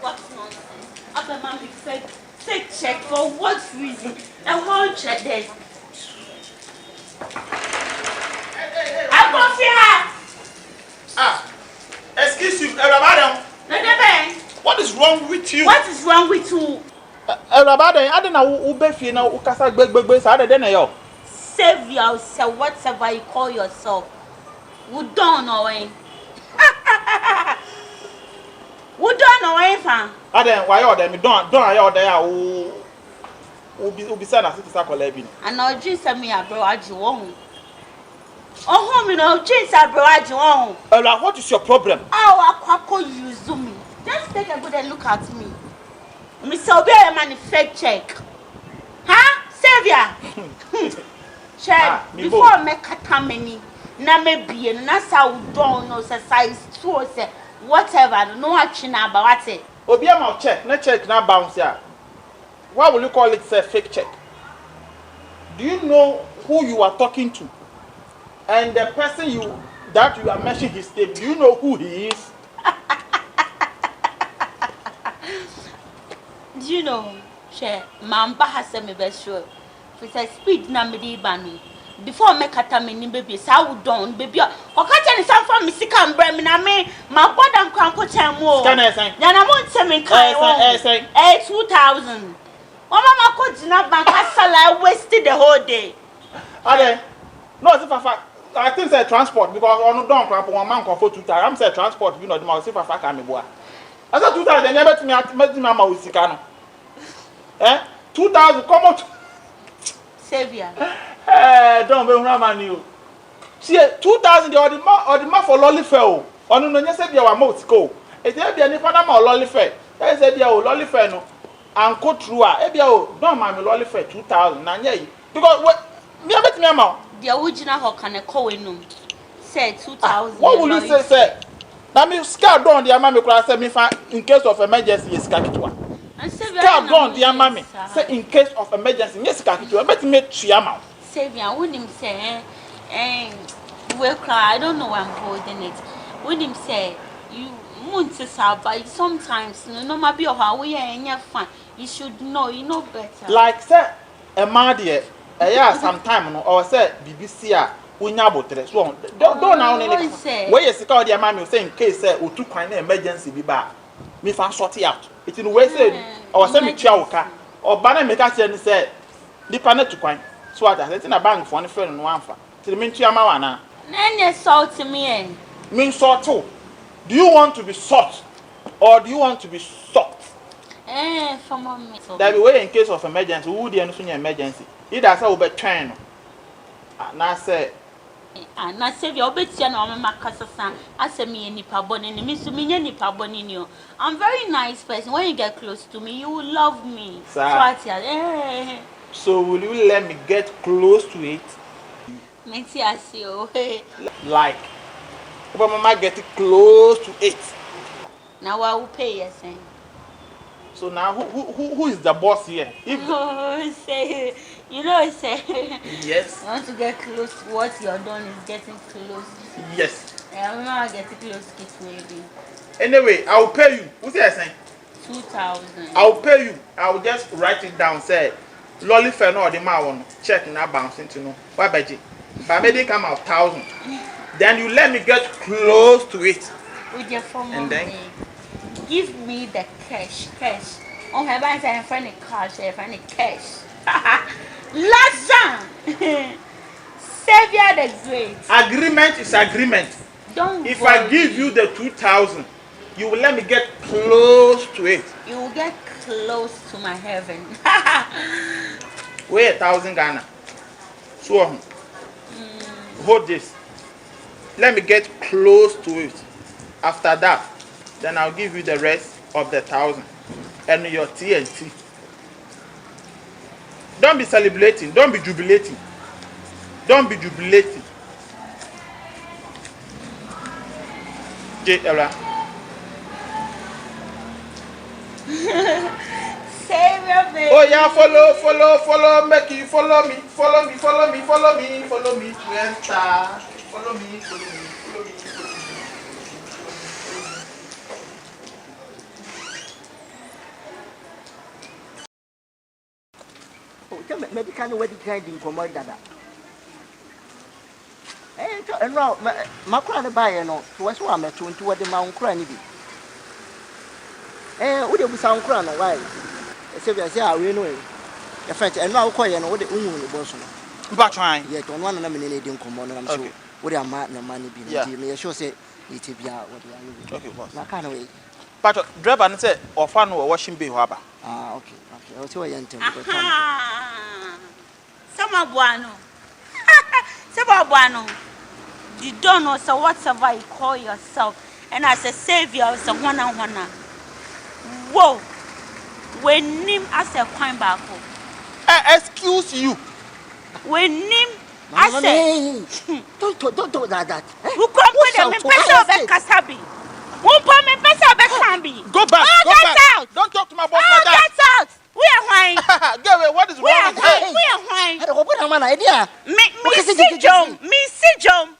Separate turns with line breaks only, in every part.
What nonsense? I've a mommy fake check for what reason? I won't check this. I'm going here.
Excuse you, madam. What is wrong with you?
What is wrong with you?
Madam, I don't know who be feel now. Who can say big? So I don't know.
Save yourself, whatever you call yourself. We don't know it. We don't know it, fam.
Adam, why you there? Me don't you there? Who be saying that it's a collab?
And now just me a bro, I do want. Oh, me no, just a bro, I do want.
What is your problem?
Oh, I can't use me. Just take a good look at me. Mr. Obey man fake check. Huh? Savior. Check. Before I make a tamini, na me be and that's how we don't know size 2 say whatever. No action about it.
Obiama check. No check now bounce here. Why will you call it a fake check? Do you know who you are talking to? And the person that you are mentioning his name, do you know who he is?
Do you know, Che, Mamba has said me best sure. If it's speed na me di banu. Before I make a tamini baby, so don't baby. Or catch any some from me sick and bread me na me. My body and can't put time more.
Can I say?
Then I won't say me kind. 2,000. Mama could not bank I wasted the whole day.
Are no, I think say transport because on don't crap one man for 2,000. I'm say transport, you know, the must if I can me boy. I said 2,000, never to me mama with Sikano. 2,000, come on.
Savior.
Don't be man you. See 2,000 the man for lolly fell. On no said you are most go. It's there be any panama or lolly fair. They said you lolly fair no. And go through don't mind lolly fair 2,000. Because what me bet me amount.
The original how can I call in say 2,000.
What will you say? Now me scared down the amount me could say me in case of emergency is kakitwa. Scared down the amount say in case of emergency yes kakitwa. Bet me 3 amount.
Savior, when him say, well, cry. I don't know why I'm holding it. When him say, you want to serve, but sometimes no matter how we are in your fun, you should know, you know better.
Like say a man dear, sometime or say BBC we nyabo tre so don't now any where you secure the man say in case say o tu kwan na emergency bi ba me fa sort it out it in way say or say me tua woka or ba na me ka say ni say nipa na tu kwan so at that na bank for no friend no amfa till me tua ma wa na
na salt me en
me sort too. Do you want to be salt or do you want to be salt?
For me.
That be way in case of emergency who dey no so emergency either say we be train na say
na Savior obetia na o maka sasa asemi nipa boni ni me so me nipa boni ni o. I'm very nice person. When you get close to me you will love me.
So will you let me get close to it?
Menti asio.
Like if mama get close to it.
Now I will pay yes.
So now who is the boss here?
Say you know say
yes.
You want to get close to what you're doing is getting close.
Yes.
I'm not getting close to it maybe.
Anyway, I will pay you. What's that saying?
2,000.
I will pay you. I will just write it down. Say, lolly fair no the man one check now bouncing to know. Why budget? But maybe come out 1,000. Then you let me get close to it.
With your phone.
And then
give me the cash. Oh, have I said find a cash? Find a cash. Last Savior the Great.
Agreement is agreement.
Don't
if
worry.
I give you the 2,000, you will let me get close to it.
You will get close to my heaven.
Wait 1,000 Ghana. So hold this. Let me get close to it. After that, then I'll give you the rest of the 1,000 and your TNT. Don't be celebrating. Don't be jubilating. Don't be jubilating. Savior,
baby.
Oh yeah, follow, make you follow me to enter. Follow me.
medical no wedi kind in commode dada. And no, Macron buy no, was one to what the Mount Cranny be. Would you sound crown a while? Sylvia, we know the French and now quite and what the Umu Boston.
But trying.
Yet on one nominating command, I'm sure. Would a man no money be? Yeah, sure say it be out what you are. Okay, boss. I can't wait. But
driver and said, or fun or washing be harbor.
Ah, okay. I'll tell you.
Sama Buano. Sama Buano. You don't know, so whatever you call yourself, and as a savior, so one on one. Whoa, when him as a coin back.
Excuse you.
When him as a
don't do that.
Who come with them in Pesha Kasabi? Who come in Pesha Besambi?
Go back.
Oh,
go
get
back.
out.
Don't talk to my boss like that.
Get out. We are wine.
Get away. What is wrong with you?
We are wine.
I don't want an idea.
Me see John.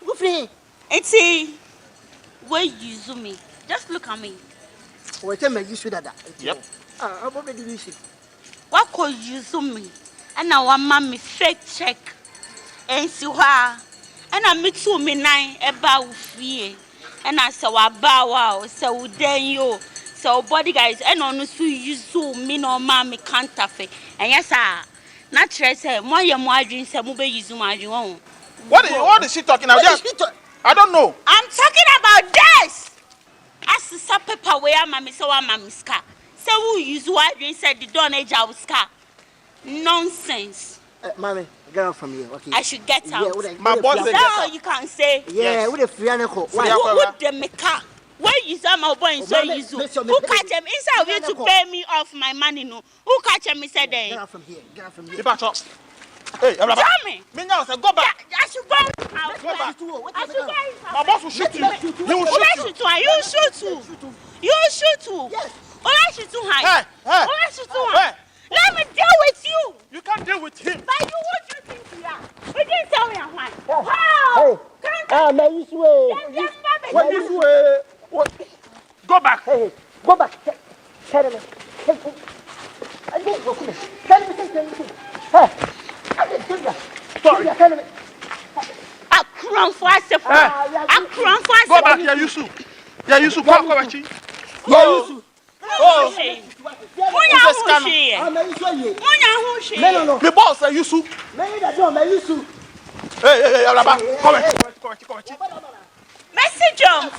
Go free.
It's a where you zoom me. Just look at me.
What time you should that?
Yep.
I'm already using.
What could you zoom me? And now one mommy fake check. And see her. And I meet to me nine about fear. And I saw a bow wow. So then you. So body guys. And on us you zoom me no mommy can't affect. And yes, sir. Not say more your margin. Some mobile you zoom margin.
What is she talking about? I don't know.
I'm talking about this. As the sub paper where mammy so mammy scar. So who use what you said the don't age our scar. Nonsense.
Mommy, get out from here. Okay.
I should get out.
My boss said
no, you can't say.
Yeah, with a free animal.
Who the make up? Where you some my boy so you who catch him inside you to pay me off my money no? Who catch him said then?
Get out from here. Get out from here.
Hey,
tell me.
Me now say go back.
I should go out.
Go back.
I should go.
My boss will shoot you. He will shoot you.
You shoot too. You shoot too.
Yes.
Oh, shoot too high.
Hey.
Oh, shoot too high. Let me deal with you.
You can't deal with him.
But you what you think you are? You didn't tell me I'm fine. Wow.
Ah, man, you swear.
What you swear? What? Go back.
Hey, go back. Tell me. I don't go. Tell me. Hey.
Sorry.
I cry for us. I cry for us.
Go back here, Yusuf. Yeah, Yusuf. Come back here.
Yeah, Yusuf.
Oh.
No.
The boss say Yusuf. Hey, come here.
Message him.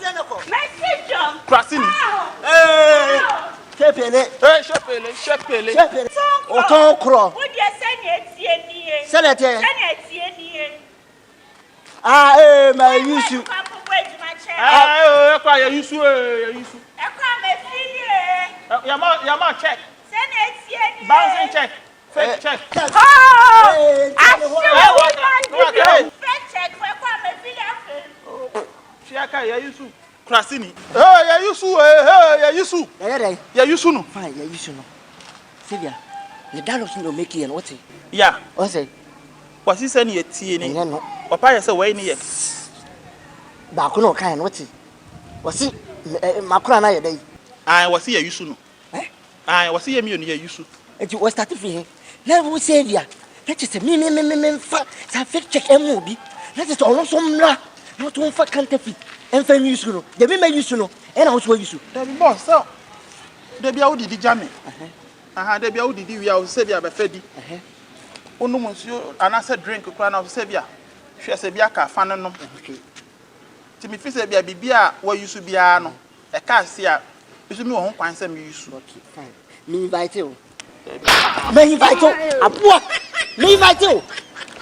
Krasini.
Hey. Shepele. Oton kro.
What you say
Senator. Ah, my Yusuf.
Ah, Yusuf. Yama check. Bouncing check. Fake check.
Oh! I fake check.
Chiaka, Yusuf. Krasini. Hey, Yusuf. Yeah, Yusuf no.
Fine, yeah, Yusuf no. Sylvia, the dollars no make you and what's it?
Yeah.
What's it?
What's he saying here? Tieni.
No.
Papa, you say why ni?
Ba ko no kind what's it? What's it? Makura na ye dey.
Ah, what's he Yusuf no?
Eh?
Ah, what's he me on here Yusuf?
And you was starting free. Let me say ya. Let us me fa sa fake check MOB. Let us all some la. Not one for counterfeit. And for Yusuf no. The me Yusuf no. And I was for Yusuf.
The boss, so. The bia odi di jame. The bia odi di we a say bia be fedi. Onu monsieur anasa drink kura na say bia. Hwe say bia ka fa no no.
Okay.
Ti me fi say bia bibia wa Yusuf bia no. E ka se a Yusuf mi wo ho kwan say me Yusuf.
Okay, fine. Me invite you. Me invite you. Abua. Me invite you.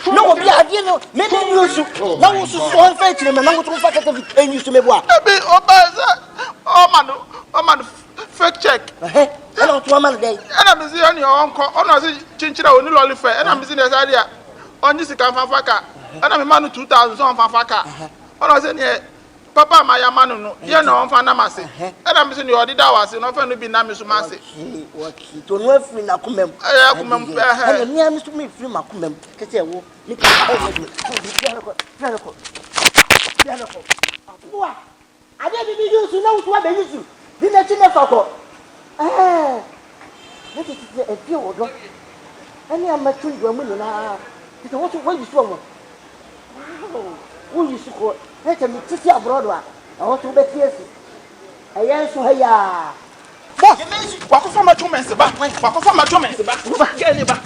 No, be a no. Me Yusuf. Na wo so so fetch me na wo to fa kata fi Yusuf me boa.
Be oh man fake check.
And on to man day.
And I'm see on your uncle. On us chinchira oni lolly fair. And I'm see the area. On this can fanfaka. And I'm man 2000 so on fanfaka. On us say papa my man no. Ye no on fana mase. And I'm see the other was no fa no bi na me so mase.
Okay. To no free na kumem.
Eh kumem eh.
And me am to me free ma kumem. Kete wo. Me piano. Boa. I didn't use you know what they use you. Didn't you never go? Let it be a few. Any am mature you women now. It's what you so. Who you so? Let me sit abroad. I want to bet yes. I answer her.
Wako fa macho mense ba. Wako fa macho mense ba. Get ni ba.